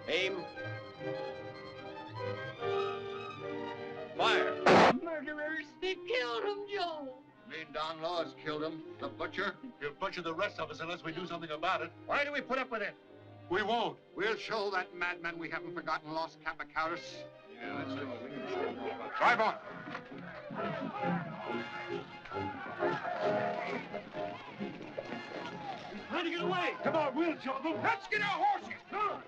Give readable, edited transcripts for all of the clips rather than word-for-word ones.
Aim. Fire. Murderers! They killed him, Joe! You mean Don Laws killed him? The butcher? He'll butcher the rest of us unless we do something about it. Why do we put up with it? We won't. We'll show that madman we haven't forgotten Los Capicaros. Yeah, that's it. Drive on. He's trying to get away. Come on, we'll show them. Let's get our horses. Come.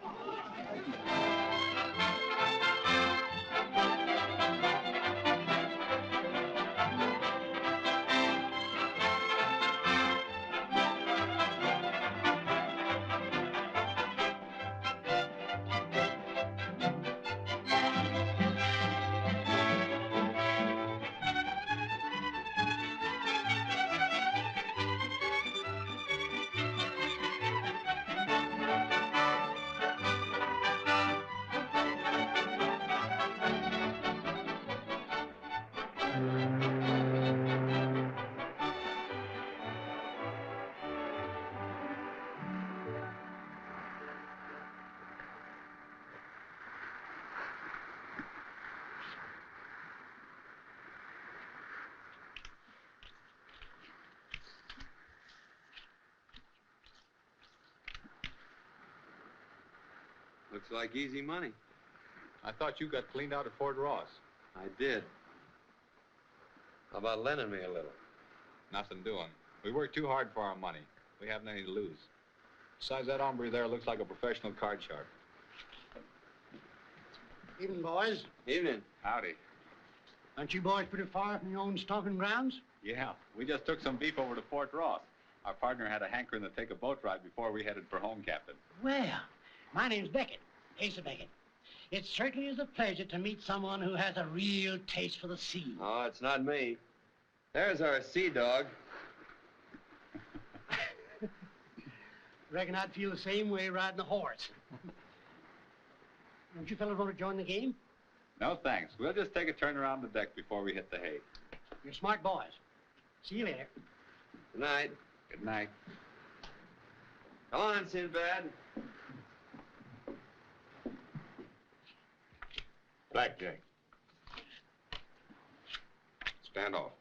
Looks like easy money. I thought you got cleaned out at Fort Ross. I did. How about lending me a little? Nothing doing. We work too hard for our money. We haven't any to lose. Besides, that hombre there looks like a professional card sharp. Evening, boys. Evening. Howdy. Aren't you boys pretty far from your own stomping grounds? Yeah, we just took some beef over to Fort Ross. Our partner had a hankering to take a boat ride before we headed for home, Captain. Well, my name's Beckett, Asa Beckett. It certainly is a pleasure to meet someone who has a real taste for the sea. Oh, it's not me. There's our sea dog. Reckon I'd feel the same way riding a horse. Don't you fellas want to join the game? No, thanks. We'll just take a turn around the deck before we hit the hay. You're smart boys. See you later. Good night. Good night. Come on, Sinbad. Blackjack. Stand off.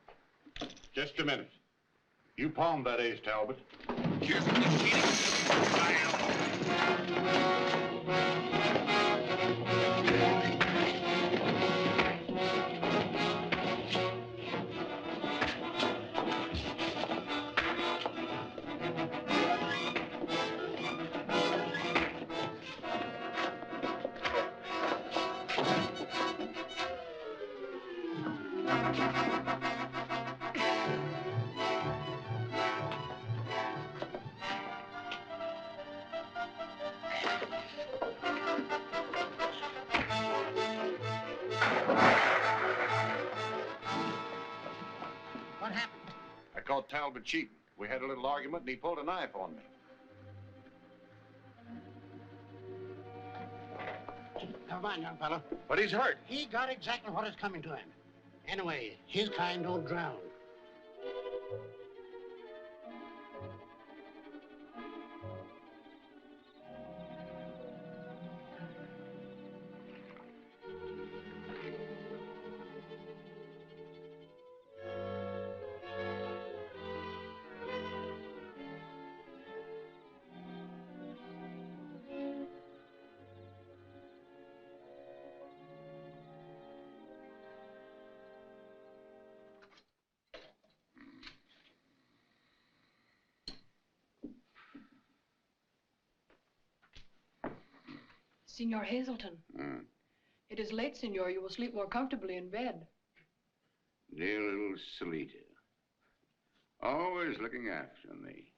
Just a minute. You palmed that ace, Talbot. Here's the cheating. What happened? I caught Talbot cheating. We had a little argument, and he pulled a knife on me. Never mind, young fellow. But he's hurt. He got exactly what is coming to him. Anyway, his kind don't drown. Senor Hazelton. It is late, senor. You will sleep more comfortably in bed. Dear little Salita. Always looking after me.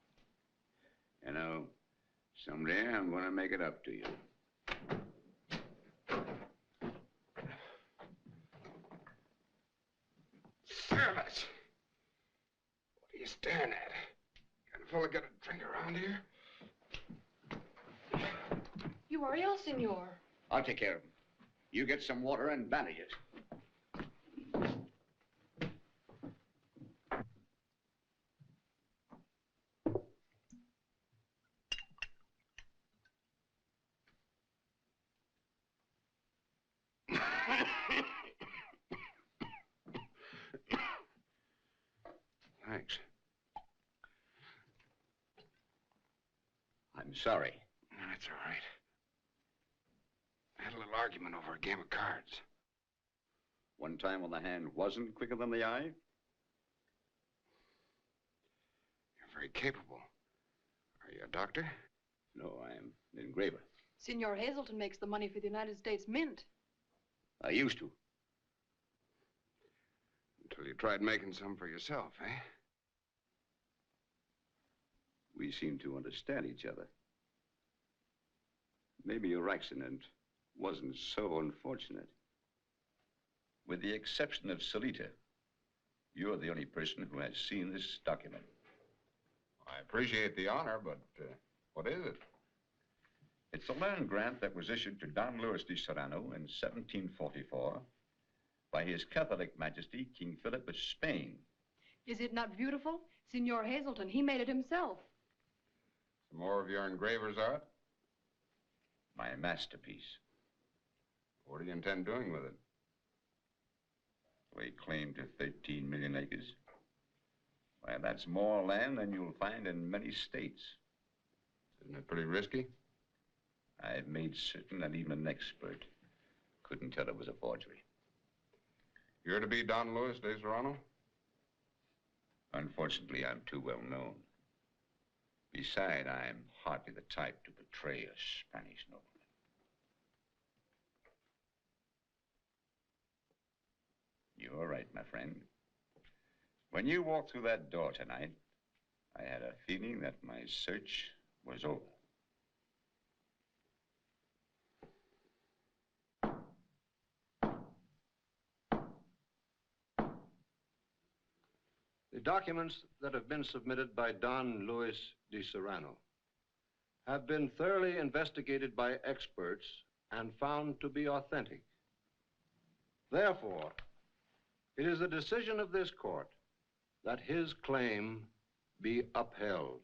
You know, someday I'm going to make it up to you. Damn it! What are you staring at? Kind of fella got a drink around here? You are ill, senor. I'll take care of him. You get some water and bandage it. I'm sorry. That's all right. I had a little argument over a game of cards. One time when the hand wasn't quicker than the eye? You're very capable. Are you a doctor? No, I'm an engraver. Senor Hazelton makes the money for the United States Mint. I used to. Until you tried making some for yourself, eh? We seem to understand each other. Maybe your accident wasn't so unfortunate. With the exception of Salita, you're the only person who has seen this document. I appreciate the honor, but what is it? It's a land grant that was issued to Don Luis de Serrano in 1744 by His Catholic Majesty, King Philip of Spain. Is it not beautiful? Senor Hazelton, he made it himself. Some more of your engraver's art? My masterpiece. What do you intend doing with it? Lay claim to 13 million acres. Why, that's more land than you'll find in many states. Isn't it pretty risky? I've made certain that even an expert couldn't tell it was a forgery. You're to be Don Luis de Serrano? Unfortunately, I'm too well known. Besides, I'm hardly the type to betray a Spanish nobleman. You're right, my friend. When you walked through that door tonight, I had a feeling that my search was over. The documents that have been submitted by Don Luis de Serrano have been thoroughly investigated by experts and found to be authentic. Therefore, it is the decision of this court that his claim be upheld.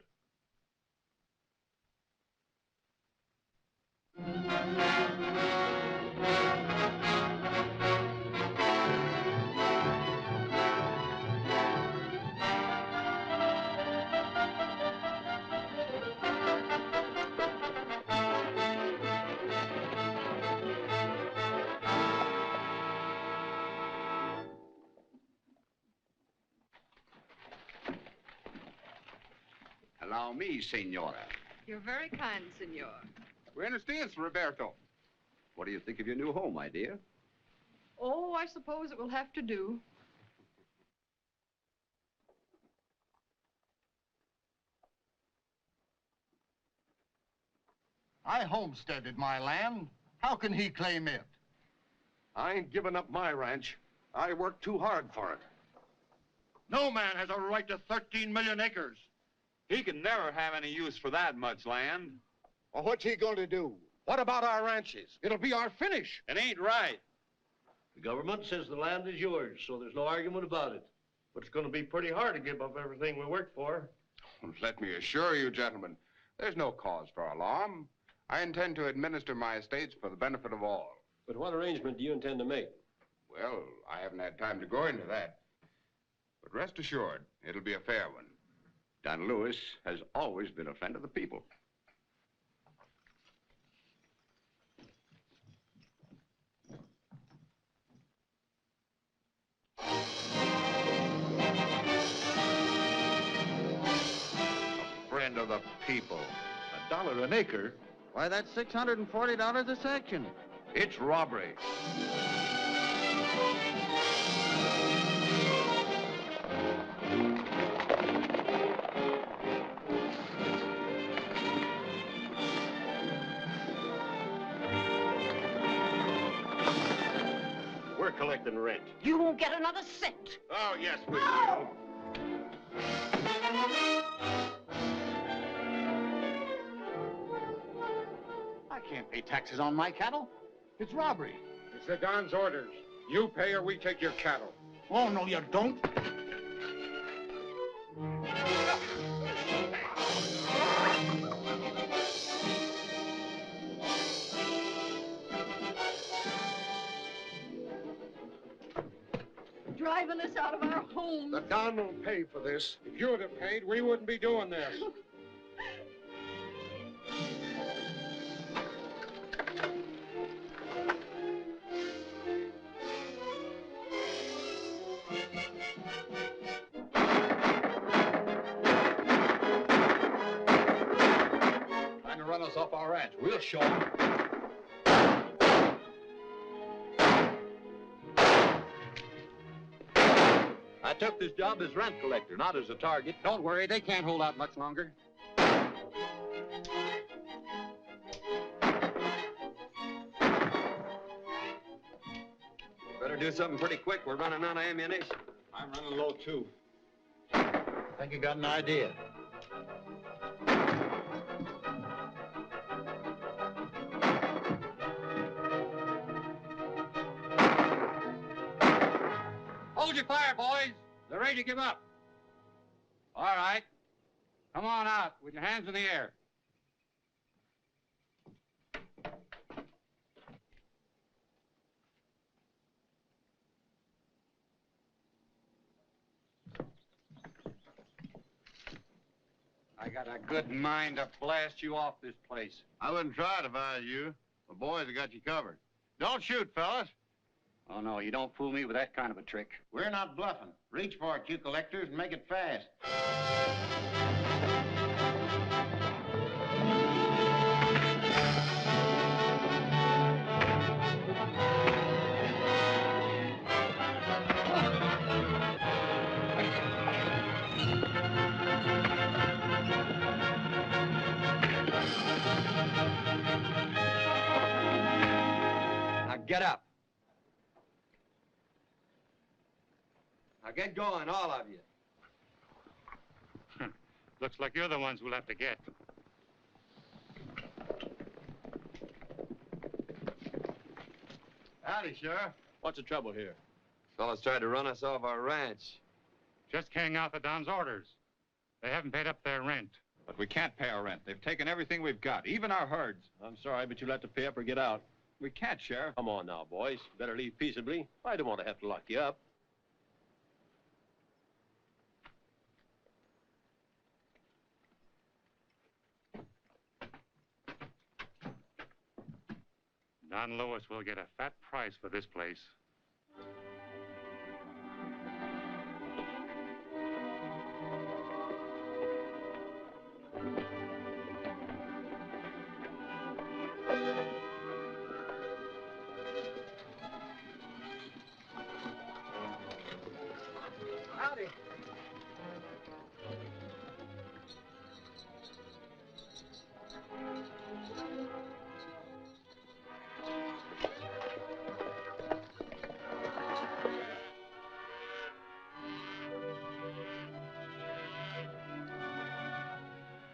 Allow me, Senora. You're very kind, senor. Buenos dias, Roberto. What do you think of your new home, my dear? Oh, I suppose it will have to do. I homesteaded my land. How can he claim it? I ain't giving up my ranch. I worked too hard for it. No man has a right to 13 million acres. He can never have any use for that much land. Well, what's he going to do? What about our ranches? It'll be our finish. It ain't right. The government says the land is yours, so there's no argument about it. But it's going to be pretty hard to give up everything we worked for. Let me assure you, gentlemen, there's no cause for alarm. I intend to administer my estates for the benefit of all. But what arrangement do you intend to make? Well, I haven't had time to go into that. But rest assured, it'll be a fair one. Don Luis has always been a friend of the people. A friend of the people. $1 an acre? Why, that's $640 a section. It's robbery. We're collecting rent. You won't get another cent. Oh, yes, we Oh! will. I can't pay taxes on my cattle. It's robbery. It's the Don's orders. You pay or we take your cattle. Oh, no, you don't. Driving us out of our homes. The Don will pay for this. If you would have paid, we wouldn't be doing this. us off our ranch. We'll show them. I took this job as rent collector, not as a target. Don't worry, they can't hold out much longer. Better do something pretty quick. We're running out of ammunition. I'm running low, too. I think you got an idea. Hold your fire, boys. They're ready to give up. All right. Come on out with your hands in the air. I got a good mind to blast you off this place. I wouldn't try it if I was you. The boys have got you covered. Don't shoot, fellas. Oh, no, you don't fool me with that kind of a trick. We're not bluffing. Reach for it, you collectors, and make it fast. Now get up. Now get going, all of you. Looks like you're the ones we'll have to get. Howdy, Sheriff. What's the trouble here? Fellas tried to run us off our ranch. Just carrying out the Don's orders. They haven't paid up their rent. But we can't pay our rent. They've taken everything we've got, even our herds. I'm sorry, but you'll have to pay up or get out. We can't, Sheriff. Come on now, boys. Better leave peaceably. I don't want to have to lock you up. Don Lewis will get a fat price for this place. Howdy.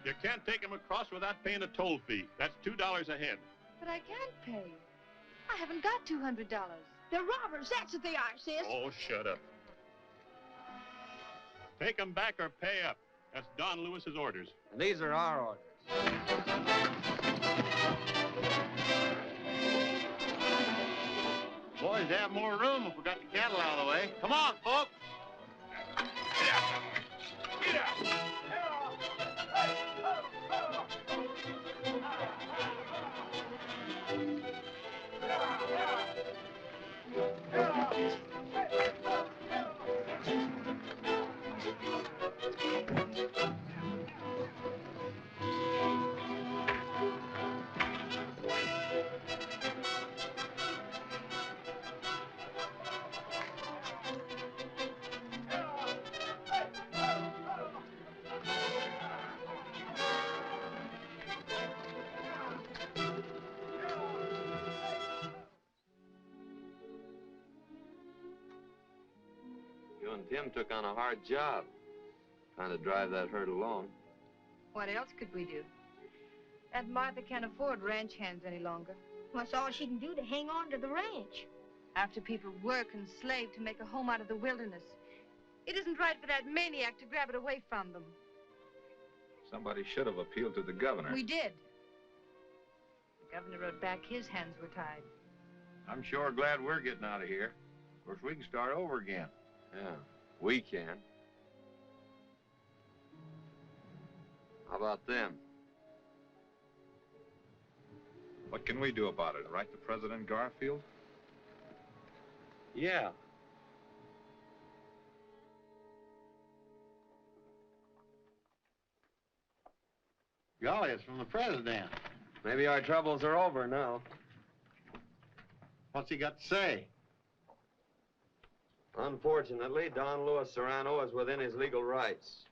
You can't take them across without paying a toll fee. That's $2 a head. But I can't pay. I haven't got $200. They're robbers. That's what they are, sis. Oh, shut up. Take them back or pay up. That's Don Lewis's orders. And these are our orders. Boys have more room if we got the cattle out of the way. Come on, folks. Get out! You and Tim took on a hard job, trying to drive that herd along. What else could we do? Aunt Martha can't afford ranch hands any longer. Well, that's all she can do to hang on to the ranch. After people work and slave to make a home out of the wilderness, it isn't right for that maniac to grab it away from them. Somebody should have appealed to the governor. We did. The governor wrote back his hands were tied. I'm sure glad we're getting out of here. Of course, we can start over again. Yeah, we can. How about them? What can we do about it? Write to President Garfield? Yeah. Golly, it's from the president. Maybe our troubles are over now. What's he got to say? Unfortunately, Don Luis Serrano is within his legal rights.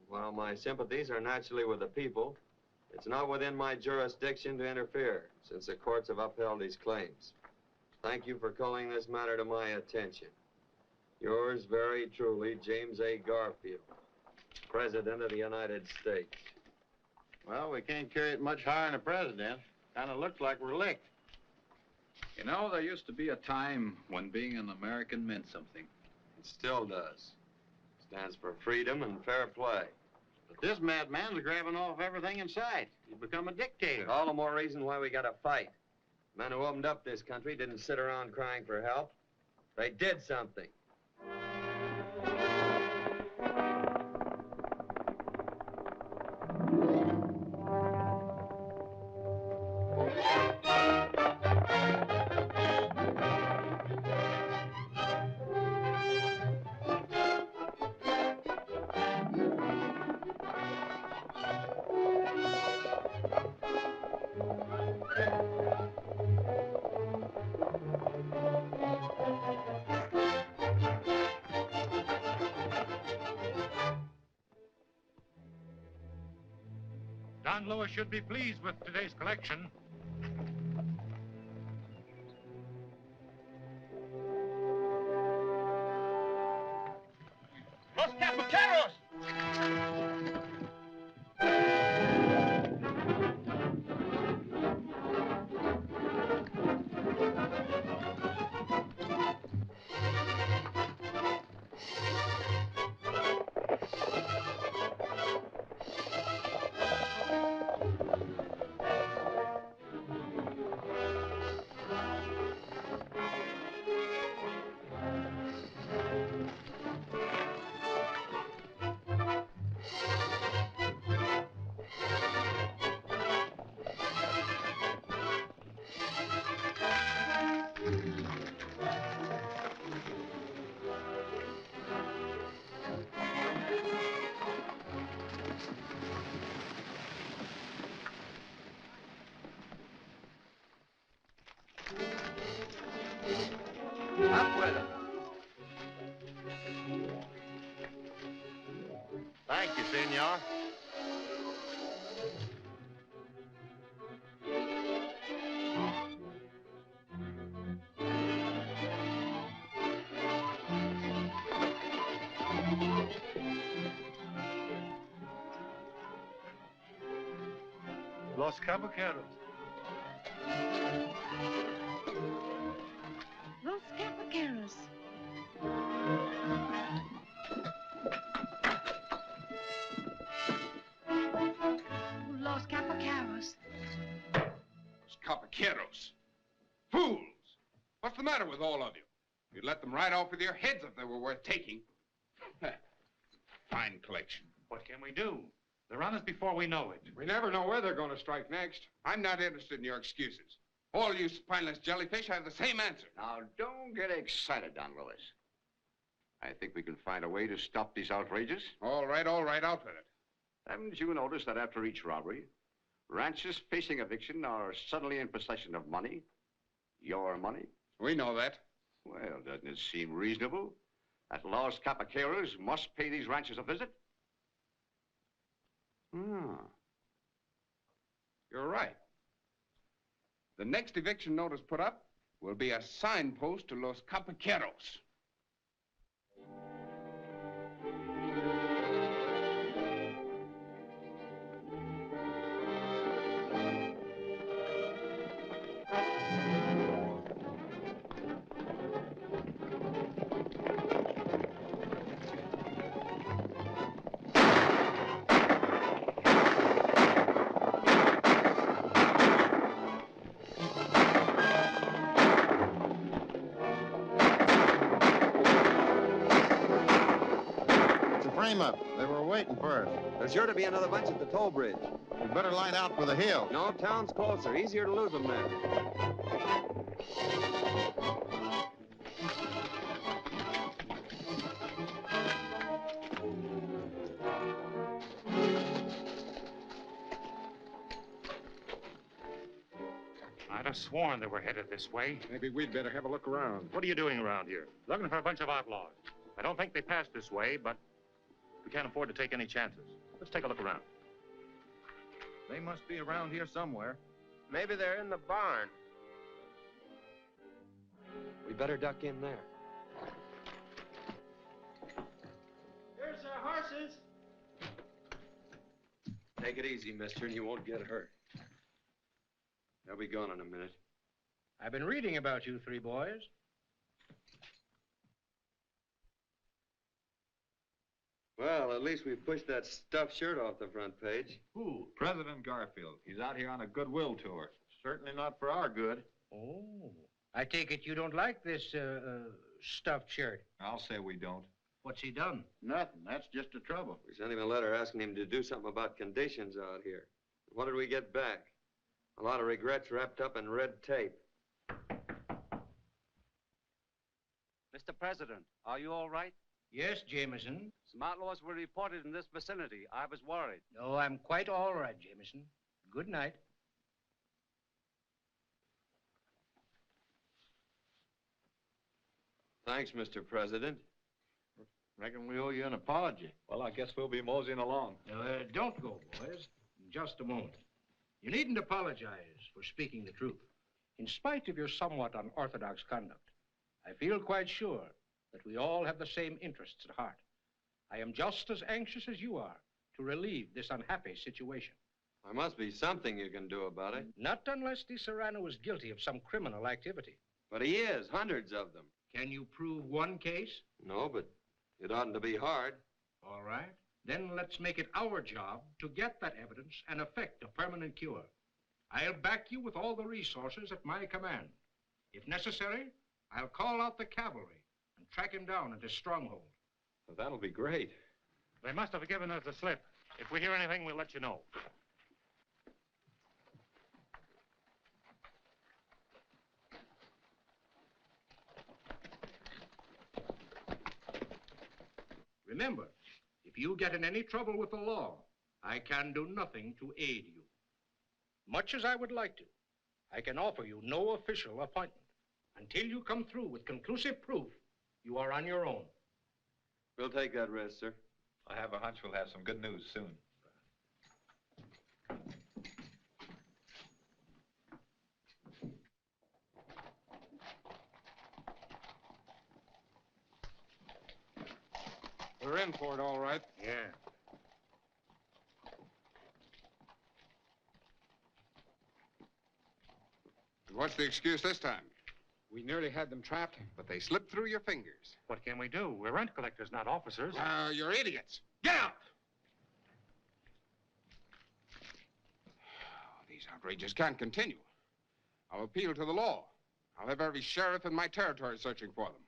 While my sympathies are naturally with the people, it's not within my jurisdiction to interfere, since the courts have upheld his claims. Thank you for calling this matter to my attention. Yours very truly, James A. Garfield, President of the United States. Well, we can't carry it much higher than a president. Kind of looks like we're licked. You know, there used to be a time when being an American meant something. It still does. Stands for freedom and fair play. But this madman's grabbing off everything in sight. He's become a dictator. All the more reason why we gotta fight. Men who opened up this country didn't sit around crying for help. They did something. Don Luis should be pleased with today's collection. Los Capucheros! Up with it. Thank you, senor. Los Caballeros. Los Caballeros. Los Caballeros. Los Caballeros. Fools! What's the matter with all of you? You'd let them ride off with your heads if they were worth taking. Fine collection. What can we do? They're on us before we know it. We never know where they're going to strike next. I'm not interested in your excuses. All you spineless jellyfish have the same answer. Now, don't get excited, Don Luis. I think we can find a way to stop these outrages. All right, out with it. Haven't you noticed that after each robbery, ranchers facing eviction are suddenly in possession of money? Your money? We know that. Well, doesn't it seem reasonable that Los Caballeros must pay these ranchers a visit? You're right. The next eviction notice put up will be a signpost to Los Caballeros. Frame up. They were waiting for us. There's sure to be another bunch at the toll bridge. We better line out for the hill. No, town's closer. Easier to lose them there. I'd have sworn they were headed this way. Maybe we'd better have a look around. What are you doing around here? Looking for a bunch of outlaws. I don't think they passed this way, but we can't afford to take any chances. Let's take a look around. They must be around here somewhere. Maybe they're in the barn. We better duck in there. Here's our horses. Take it easy, mister, and you won't get hurt. They'll be gone in a minute. I've been reading about you three boys. Well, at least we pushed that stuffed shirt off the front page. Who? President Garfield. He's out here on a goodwill tour. Certainly not for our good. Oh. I take it you don't like this, stuffed shirt. I'll say we don't. What's he done? Nothing. That's just the trouble. We sent him a letter asking him to do something about conditions out here. What did we get back? A lot of regrets wrapped up in red tape. Mr. President, are you all right? Yes, Jameson. Some outlaws were reported in this vicinity. I was worried. No, I'm quite all right, Jameson. Good night. Thanks, Mr. President. Reckon we owe you an apology. Well, I guess we'll be moseying along. Don't go, boys. Just a moment. You needn't apologize for speaking the truth. In spite of your somewhat unorthodox conduct, I feel quite sure that we all have the same interests at heart. I am just as anxious as you are to relieve this unhappy situation. There must be something you can do about it. Not unless Di Serrano is guilty of some criminal activity. But he is, hundreds of them. Can you prove one case? No, but it oughtn't to be hard. All right. Then let's make it our job to get that evidence and effect a permanent cure. I'll back you with all the resources at my command. If necessary, I'll call out the cavalry and track him down at his stronghold. Well, that'll be great. They must have given us the slip. If we hear anything, we'll let you know. Remember, if you get in any trouble with the law, I can do nothing to aid you. Much as I would like to, I can offer you no official appointment. Until you come through with conclusive proof, you are on your own. We'll take that risk, sir. I have a hunch we'll have some good news soon. We're in for it, all right. Yeah. And what's the excuse this time? We nearly had them trapped, but they slipped through your fingers. What can we do? We're rent collectors, not officers. You're idiots. Get out! These outrages can't continue. I'll appeal to the law. I'll have every sheriff in my territory searching for them.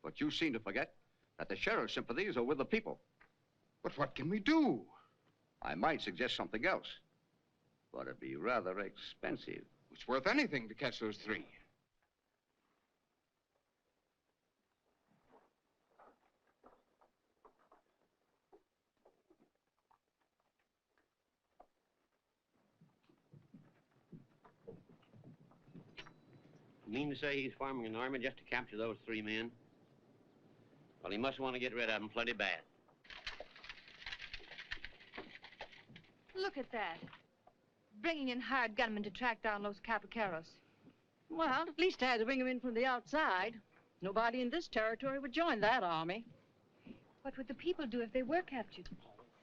But you seem to forget that the sheriff's sympathies are with the people. But what can we do? I might suggest something else, but it'd be rather expensive. It's worth anything to catch those three. You mean to say he's forming an army just to capture those three men? Well, he must want to get rid of them plenty bad. Look at that. Bringing in hired gunmen to track down Los Capaqueros. Well, at least I had to bring them in from the outside. Nobody in this territory would join that army. What would the people do if they were captured?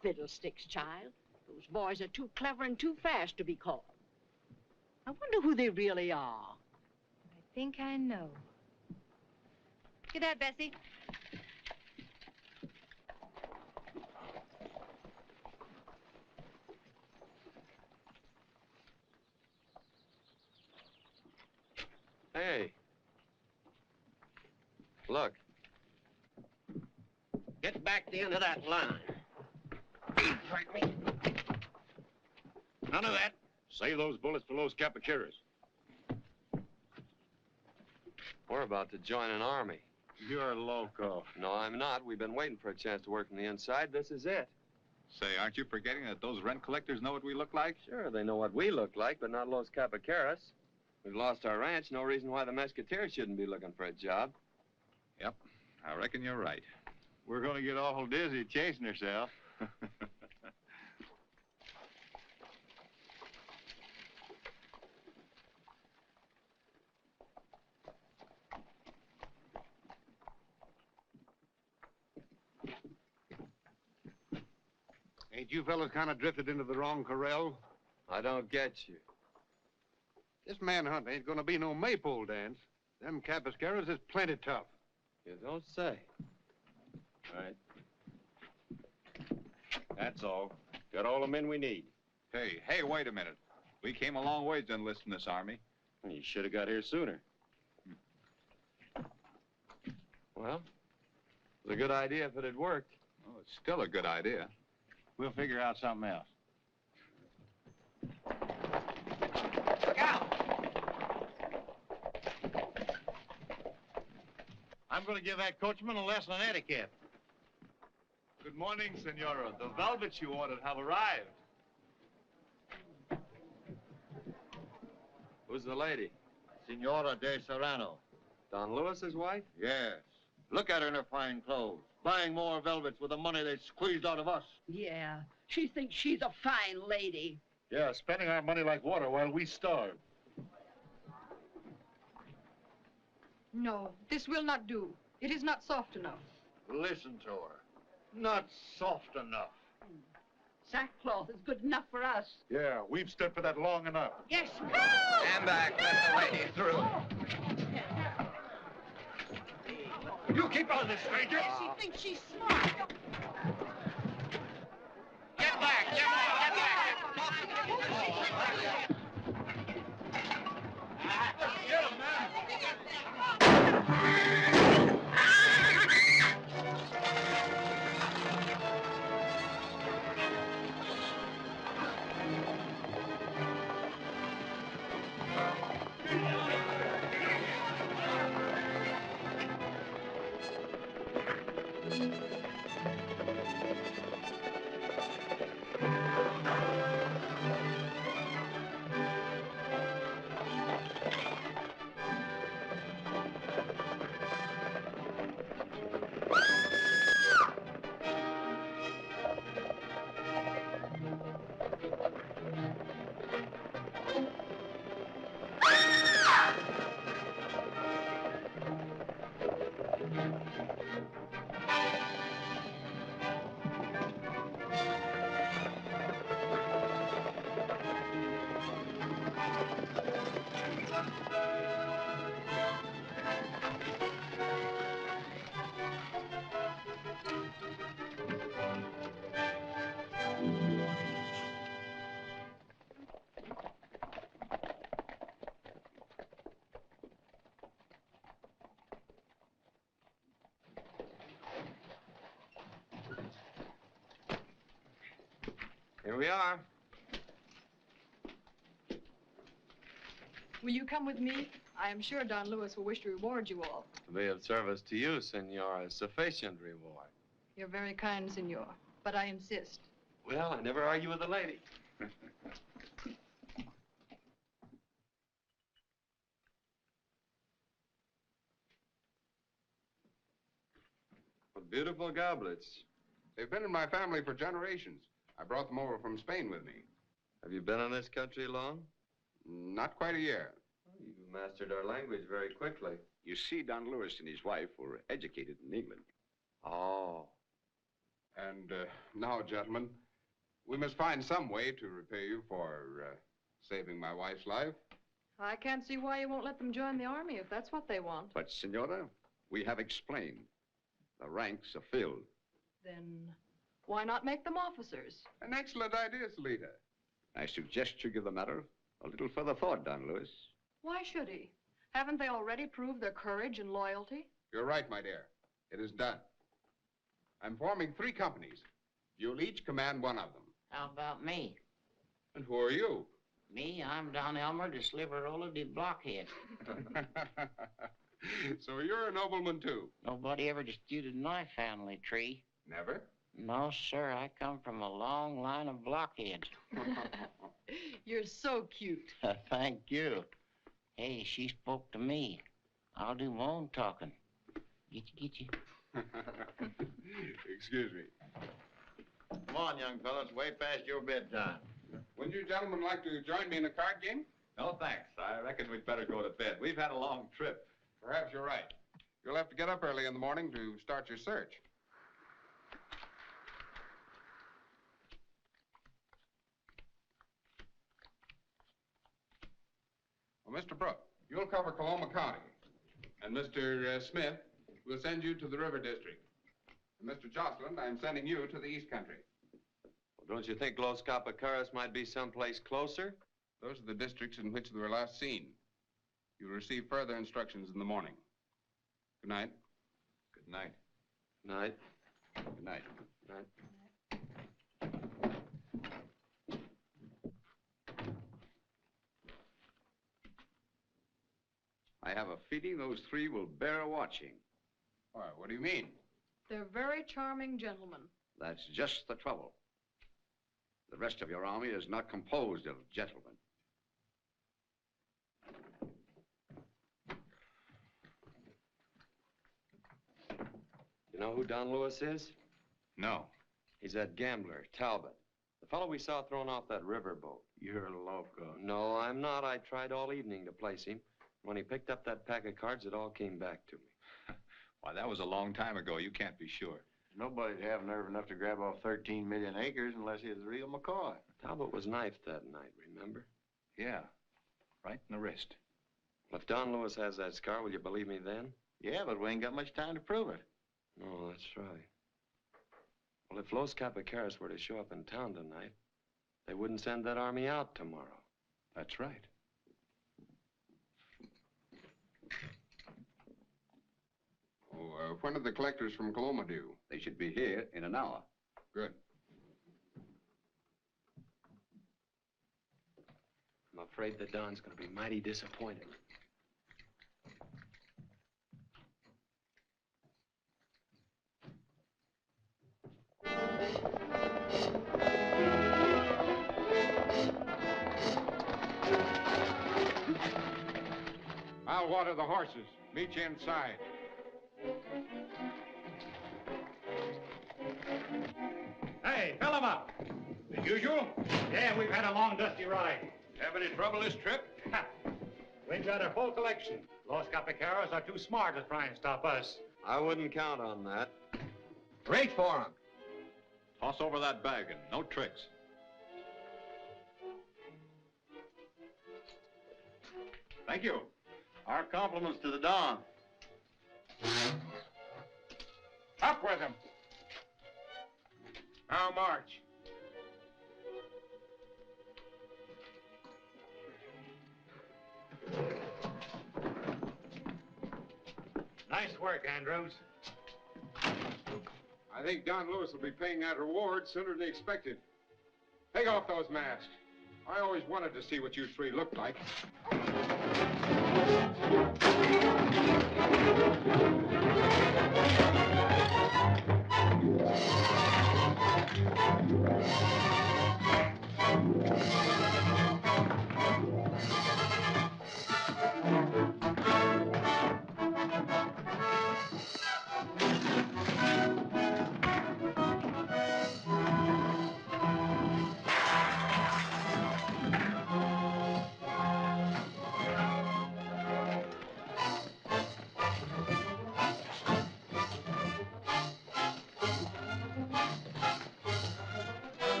Fiddlesticks, child. Those boys are too clever and too fast to be caught. I wonder who they really are. I think I know. Get that, Bessie. Hey. Look. Get back the end of that line. Right me. None of that. Save those bullets for Los Capaqueros. We're about to join an army. You're loco. No, I'm not. We've been waiting for a chance to work from the inside. This is it. Say, aren't you forgetting that those rent collectors know what we look like? Sure, they know what we look like, but not Los Capaqueros. We've lost our ranch. No reason why the Musketeers shouldn't be looking for a job. Yep, I reckon you're right. We're going to get awful dizzy chasing herself. Ain't you fellas kind of drifted into the wrong corral? I don't get you. This manhunt ain't gonna be no maypole dance. Them Capiscaras is plenty tough. You don't say. Right. That's all. Got all the men we need. Hey, wait a minute. We came a long ways to enlist in this army. You should have got here sooner. Well, it was a good idea if it had worked. Well, it's still a good idea. We'll figure out something else. Look out! I'm going to give that coachman a lesson on etiquette. Good morning, Senora. The velvets you ordered have arrived. Who's the lady? Senora de Serrano. Don Lewis's wife? Yes. Look at her in her fine clothes. Buying more velvets with the money they squeezed out of us. Yeah, she thinks she's a fine lady. Yeah, spending our money like water while we starve. No, this will not do. It is not soft enough. Listen to her. Not soft enough. Sackcloth is good enough for us. Yeah, we've stood for that long enough. Yes. Stand back. Let the lady through. You keep on this, stranger. She thinks she's smart. Get back. Get back. Get him, man. Here we are. Will you come with me? I am sure Don Lewis will wish to reward you all. To be of service to you, Senora, is sufficient reward. You're very kind, Senor, but I insist. Well, I never argue with a lady. What beautiful goblets. They've been in my family for generations. I brought them over from Spain with me. Have you been in this country long? Not quite a year. You mastered our language very quickly. You see, Don Lewis and his wife were educated in England. Oh. And now, gentlemen, we must find some way to repay you for saving my wife's life. I can't see why you won't let them join the army if that's what they want. But, Senora, we have explained. The ranks are filled. Then why not make them officers? An excellent idea, Salita. I suggest you give the matter a little further thought, Don Lewis. Why should he? Haven't they already proved their courage and loyalty? You're right, my dear. It is done. I'm forming 3 companies. You'll each command one of them. How about me? And who are you? Me, I'm Don Elmer de Sliverola de Blockhead. So you're a nobleman, too? Nobody ever disputed my family tree. Never? No, sir. I come from a long line of blockheads. You're so cute. Thank you. Hey, she spoke to me. I'll do my own talking. Get you. Excuse me. Come on, young fellas, way past your bedtime. Wouldn't you gentlemen like to join me in a card game? No, thanks. I reckon we'd better go to bed. We've had a long trip. Perhaps you're right. You'll have to get up early in the morning to start your search. Well, Mr. Brooke, you'll cover Coloma County. And Mr. Smith will send you to the River District. And Mr. Jocelyn, I'm sending you to the East Country. Well, don't you think Los Capacaras might be someplace closer? Those are the districts in which they were last seen. You'll receive further instructions in the morning. Good night. Good night. Night. Good night. Night. I have a feeling those three will bear watching. Why, what do you mean? They're very charming gentlemen. That's just the trouble. The rest of your army is not composed of gentlemen. You know who Don Lewis is? No. He's that gambler, Talbot. The fellow we saw thrown off that riverboat. You're a loco. No, I'm not. I tried all evening to place him. When he picked up that pack of cards, it all came back to me. Why, that was a long time ago. You can't be sure. Nobody'd have nerve enough to grab off 13 million acres unless he was the real McCoy. Talbot was knifed that night, remember? Yeah. Right in the wrist. Well, if Don Lewis has that scar, will you believe me then? Yeah, but we ain't got much time to prove it. No, that's right. Well, if Los Capacaras were to show up in town tonight, they wouldn't send that army out tomorrow. That's right. Oh, when are the collectors from Coloma due? They should be here in an hour. Good. I'm afraid the Don's going to be mighty disappointed. I'll water the horses. Meet you inside. Hey, fill 'em up. As usual? Yeah, we've had a long, dusty ride. Have any trouble this trip? We've got a full collection. Los Capacaras are too smart to try and stop us. I wouldn't count on that. Reach for him. Toss over that bag and no tricks. Thank you. Our compliments to the Don. Up with him. Now march. Nice work, Andrews. I think Don Lewis will be paying that reward sooner than he expected. Take off those masks. I always wanted to see what you three looked like.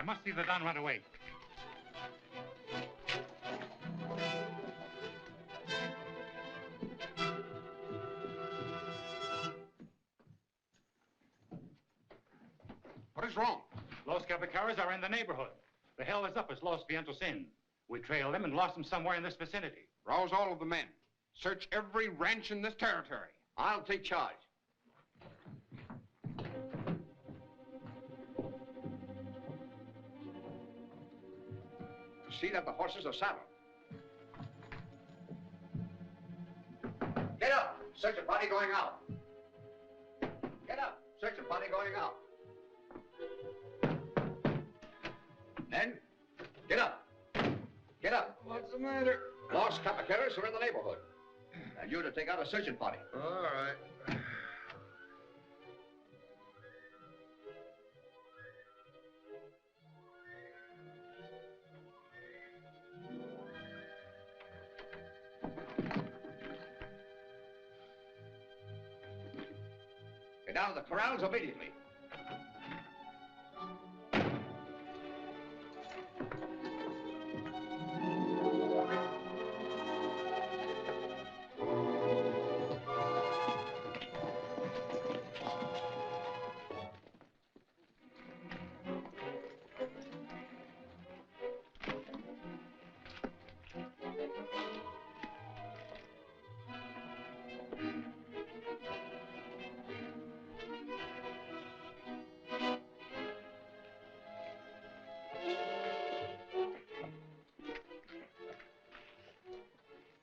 I must see the Don right away. What is wrong? Los Capicaras are in the neighborhood. The hell is up as Los Vientos Inn. We trailed them and lost them somewhere in this vicinity. Rouse all of the men. Search every ranch in this territory. I'll take charge. See that the horses are saddled. Get up! Search a party going out. Get up! Search a party going out. Men, get up. Get up. What's the matter? Los Capicaras are in the neighborhood. And you're to take out a searching party. All right. Get down to the corrals immediately.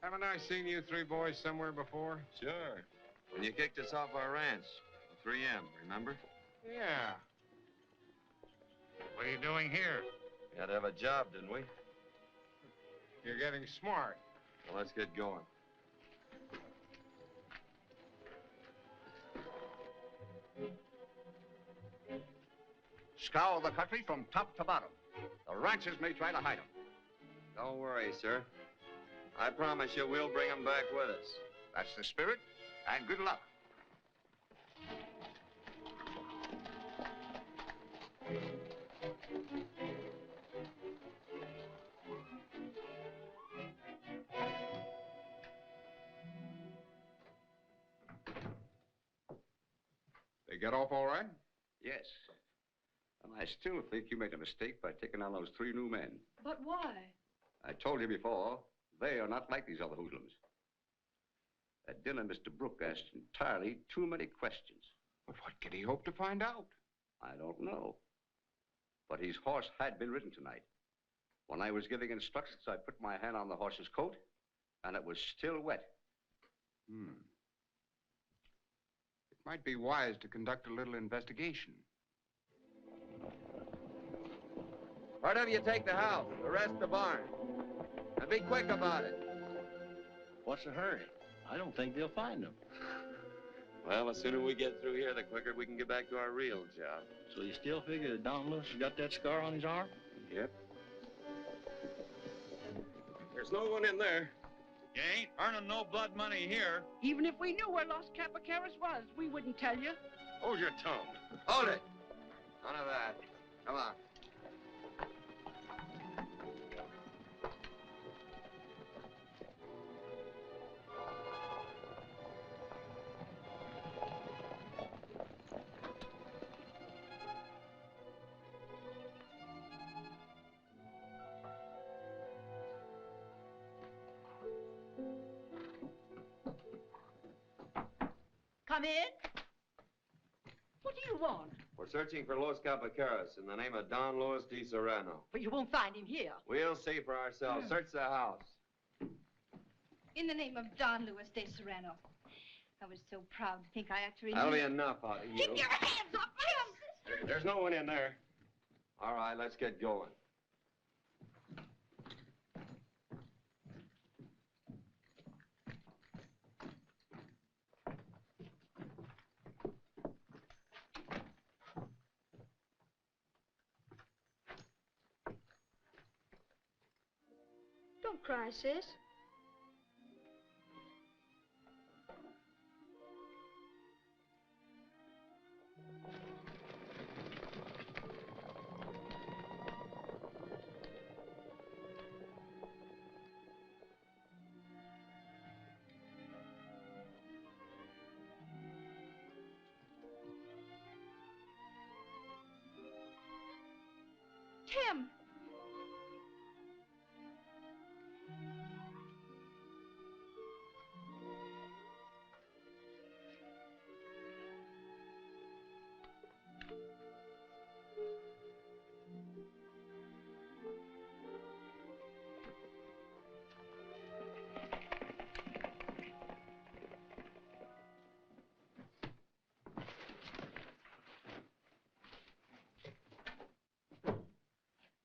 Haven't I seen you three boys somewhere before? Sure. When you kicked us off our ranch, 3M, remember? Yeah. What are you doing here? We had to have a job, didn't we? You're getting smart. Well, let's get going. Scour the country from top to bottom. The ranchers may try to hide them. Don't worry, sir. I promise you we'll bring them back with us. That's the spirit, and good luck. They get off all right? Yes. And I still think you made a mistake by taking on those 3 new men. But why? I told you before, they are not like these other hoodlums. At dinner, Mr. Brooke asked entirely too many questions. But what could he hope to find out? I don't know. But his horse had been ridden tonight. When I was giving instructions, I put my hand on the horse's coat, and it was still wet. It might be wise to conduct a little investigation. Why don't you take the house, the rest the barn? And be quick about it. What's the hurry? I don't think they'll find them. Well, the sooner we get through here, the quicker we can get back to our real job. So you still figure that Don Lewis has got that scar on his arm? Yep. There's no one in there. You ain't earning no blood money here. Even if we knew where Los Capicaras was, we wouldn't tell you. Hold your tongue. Hold it. None of that. Come on. Come in. What do you want? We're searching for Los Capicaras in the name of Don Luis de Serrano. But you won't find him here. We'll see for ourselves. Search the house. In the name of Don Luis de Serrano. I was so proud to think I actually That'll knew. be enough out of you. Keep your hands off my sister! There's no one in there. All right, let's get going. Don't cry, sis. Tim!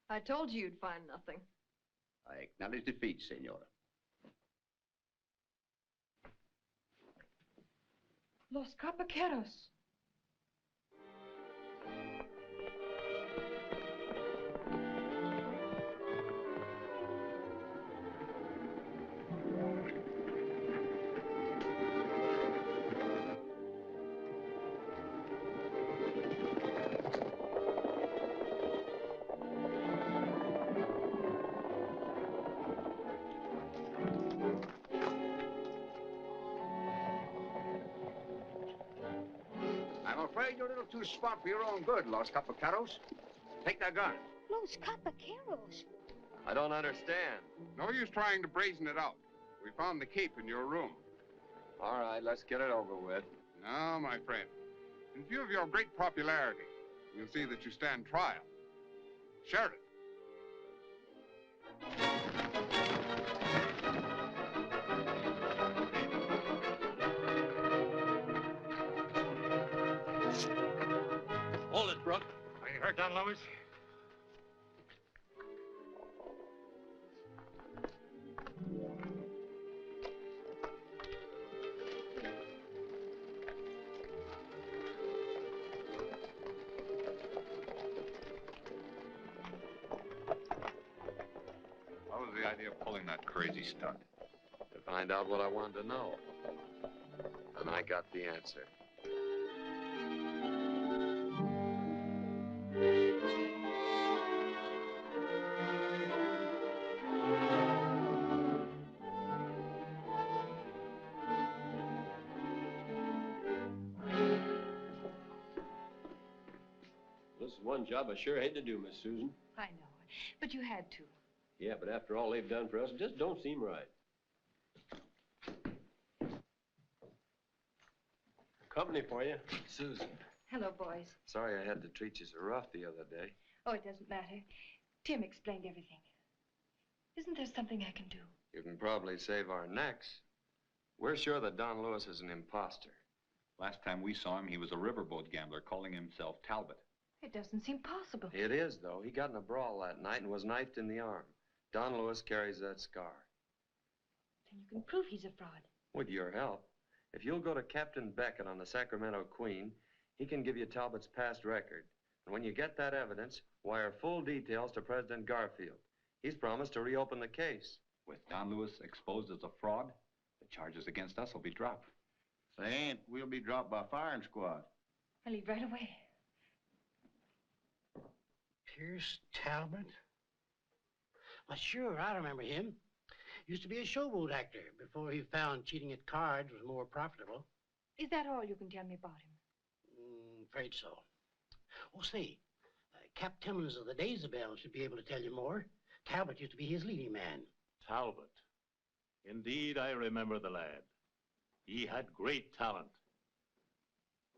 I told you you'd find nothing. I acknowledge defeat, Senora. Los Capaqueros. I'm afraid you're a little too smart for your own good, Los Capacaros. Take that gun. Los Capaqueros. I don't understand. No use trying to brazen it out. We found the cape in your room. All right, let's get it over with. No, my friend. In view of your great popularity, we'll see that you stand trial. Sheriff. Hold it, Brooke. Are you hurt, Don Lewis? What was the idea of pulling that crazy stunt? To find out what I wanted to know. And I got the answer. This is one job I sure hate to do, Miss Susan. I know, but you had to. Yeah, but after all they've done for us, it just don't seem right. Company for you. Susan, Hello, boys. sorry I had to treat you so rough the other day. Oh, it doesn't matter. Tim explained everything. Isn't there something I can do? You can probably save our necks. We're sure that Don Lewis is an imposter. Last time we saw him, he was a riverboat gambler calling himself Talbot. It doesn't seem possible. It is, though. He got in a brawl that night and was knifed in the arm. Don Lewis carries that scar. Then you can prove he's a fraud. With your help. If you'll go to Captain Beckett on the Sacramento Queen, he can give you Talbot's past record. And when you get that evidence, wire full details to President Garfield. He's promised to reopen the case. With Don Lewis exposed as a fraud, the charges against us will be dropped. If they ain't, we'll be dropped by firing squad. I'll leave right away. Pierce Talbot? Well, sure, I remember him. Used to be a showboat actor before he found cheating at cards was more profitable. Is that all you can tell me about him? Afraid so. Oh, say, Cap Timmons of the Daisybell should be able to tell you more. Talbot used to be his leading man. Talbot. Indeed, I remember the lad. He had great talent.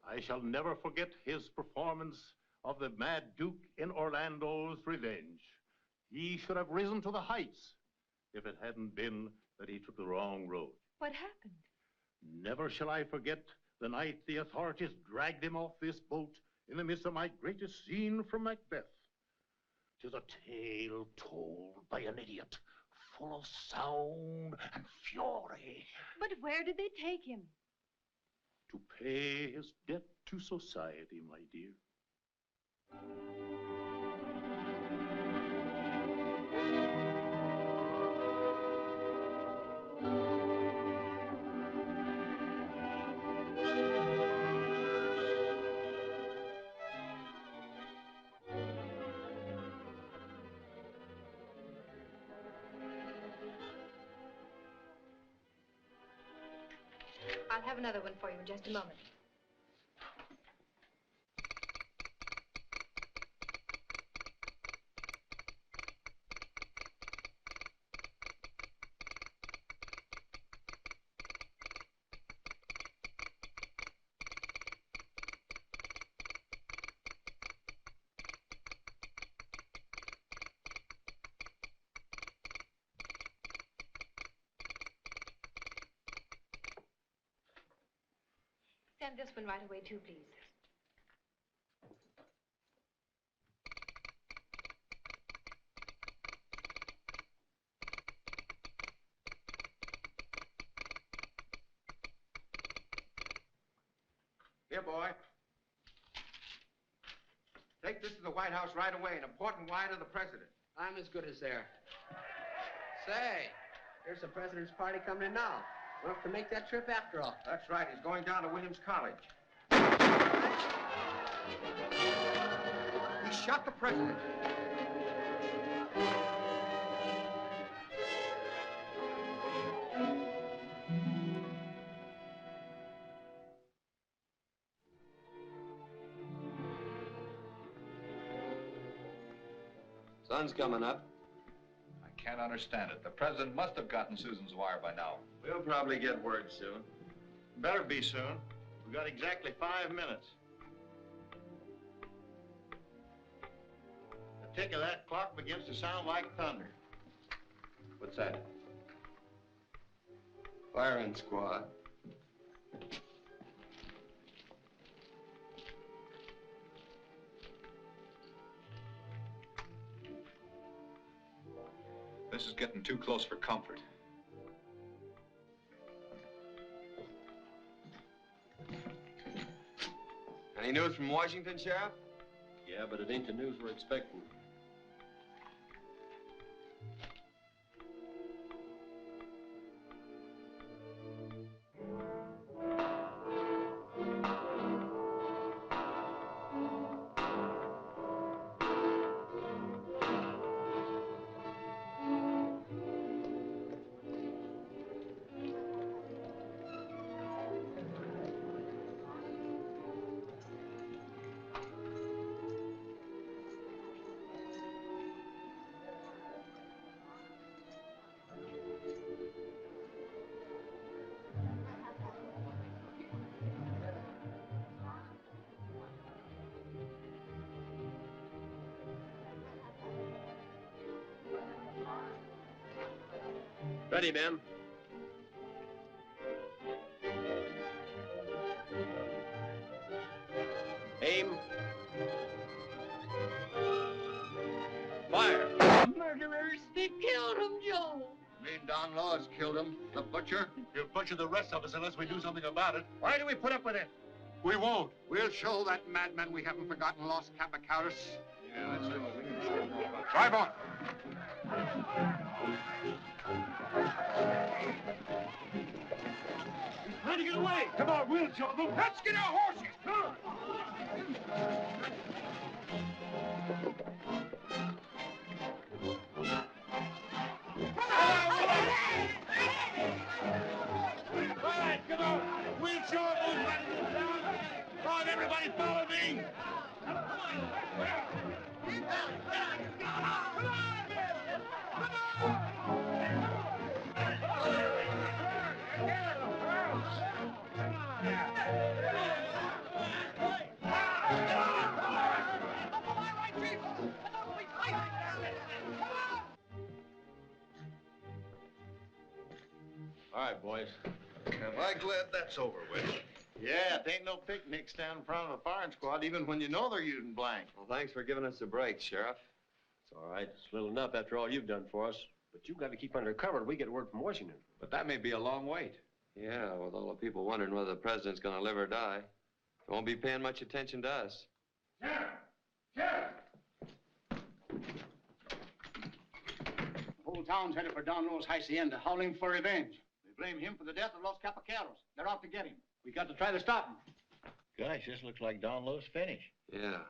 I shall never forget his performance of the Mad Duke in Orlando's Revenge. He should have risen to the heights if it hadn't been that he took the wrong road. What happened? Never shall I forget the night the authorities dragged him off this boat in the midst of my greatest scene from Macbeth. 'Tis a tale told by an idiot, full of sound and fury. But where did they take him? To pay his debt to society, my dear. I'll have another one for you in just a moment. Send this one right away, too, please. Here, boy. Take this to the White House right away. An important wire to the president. I'm as good as there. Say, here's the president's party coming in now. We'll have to make that trip after all. That's right. He's going down to Williams College. He shot the president. Sun's coming up. I can't understand it. The president must have gotten Susan's wire by now. We'll probably get word soon. Better be soon. We've got exactly 5 minutes. The tick of that clock begins to sound like thunder. What's that? Firing squad. This is getting too close for comfort. Any news from Washington, Sheriff? Yeah, but it ain't the news we're expecting. Ready, ma'am. Aim. Fire. Murderers! They killed him, Joe! You mean Don Laws killed him, the butcher? He'll butcher the rest of us unless we do something about it. Why do we put up with it? We won't. We'll show that madman we haven't forgotten Los Capicaros. Yeah, let's do it. Drive on. He's trying to get away. Come on, we'll show them. Let's get our horses. Come on. All right, come on. We'll show them who's running this town. Come on, everybody, follow me. All right, boys. Am I glad that's over with? Yeah, it ain't no picnic standing in front of a firing squad, even when you know they're using blank. Well, thanks for giving us a break, Sheriff. It's all right. It's little enough after all you've done for us. But you've got to keep under cover till we get word from Washington. But that may be a long wait. Yeah, with all the people wondering whether the president's going to live or die. They won't be paying much attention to us. Sheriff! Sheriff! The whole town's headed for Don Lowe's hacienda, howling for revenge. They blame him for the death of Los Capicaros. They're out to get him. We got to try to stop him. Gosh, this looks like Don Lowe's finish. Yeah,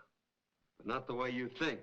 but not the way you think.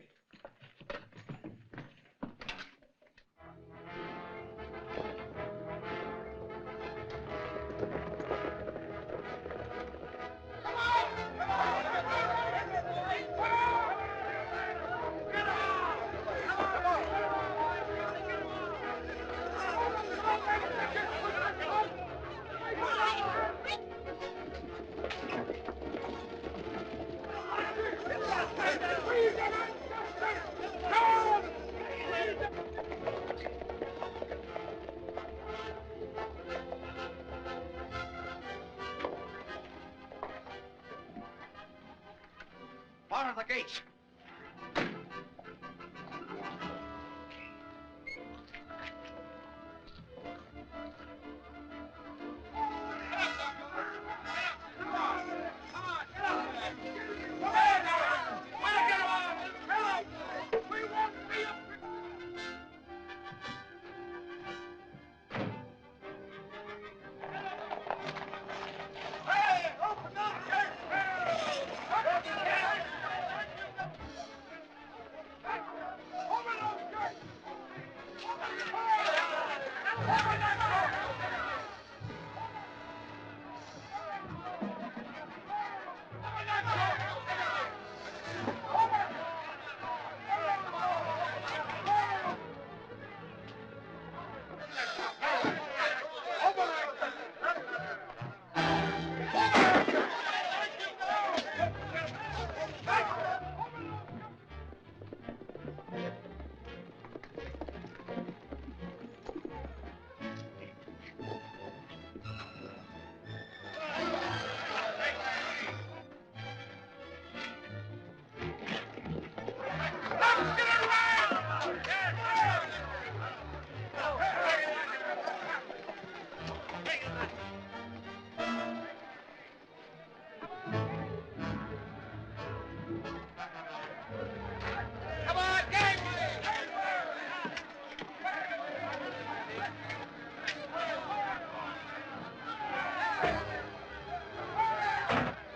Bar the gates.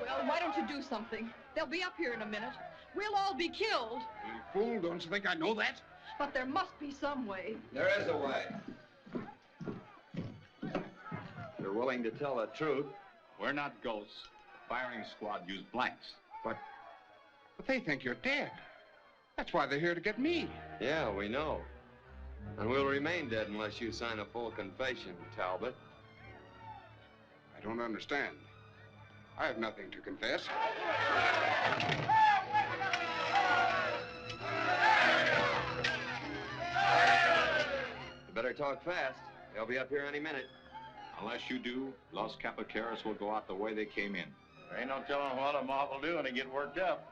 Well, why don't you do something? They'll be up here in a minute. We'll all be killed. You fool, don't you think I know that? But there must be some way. There is a way. You're willing to tell the truth. We're not ghosts. The firing squad used blanks. But they think you're dead. That's why they're here to get me. Yeah, we know. And we'll remain dead unless you sign a full confession, Talbot. I don't understand. I have nothing to confess. You better talk fast. They'll be up here any minute. Unless you do, Los Capaceros will go out the way they came in. There ain't no telling what a mob will do when they get worked up.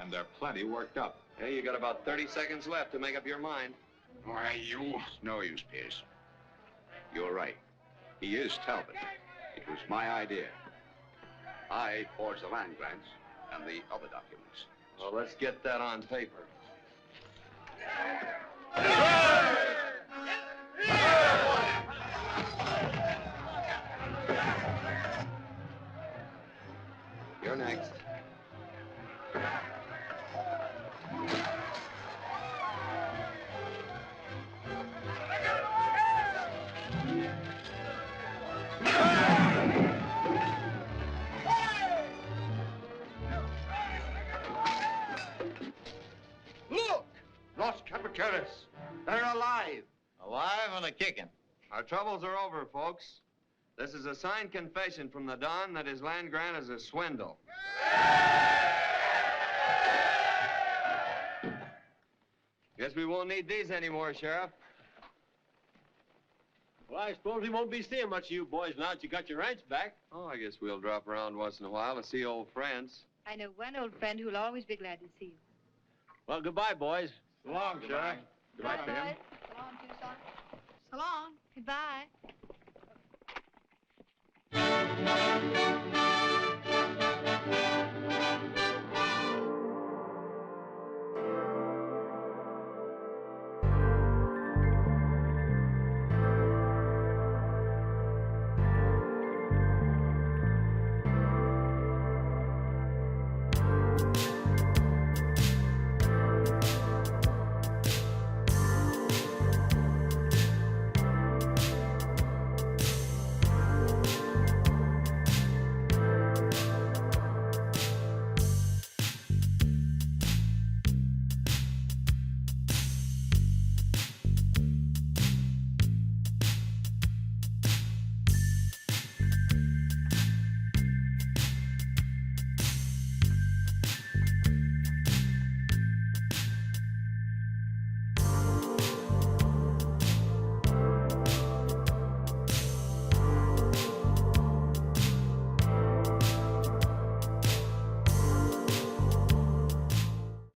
And they're plenty worked up. Hey, you got about 30 seconds left to make up your mind. Why, you... No use, Pierce. You're right. He is Talbot. It was my idea. I forged the land grants and the other documents. Well, let's get that on paper. You're next. Look! Los Capaceros. They're alive. Alive and a kicking. Our troubles are over, folks. This is a signed confession from the Don that his land grant is a swindle. Guess we won't need these anymore, Sheriff. Well, I suppose we won't be seeing much of you boys now that you got your ranch back. Oh, I guess we'll drop around once in a while to see old friends. I know one old friend who'll always be glad to see you. Well, goodbye, boys. So long, Sheriff. Goodbye, boys. So long, Tucson. So long. Goodbye.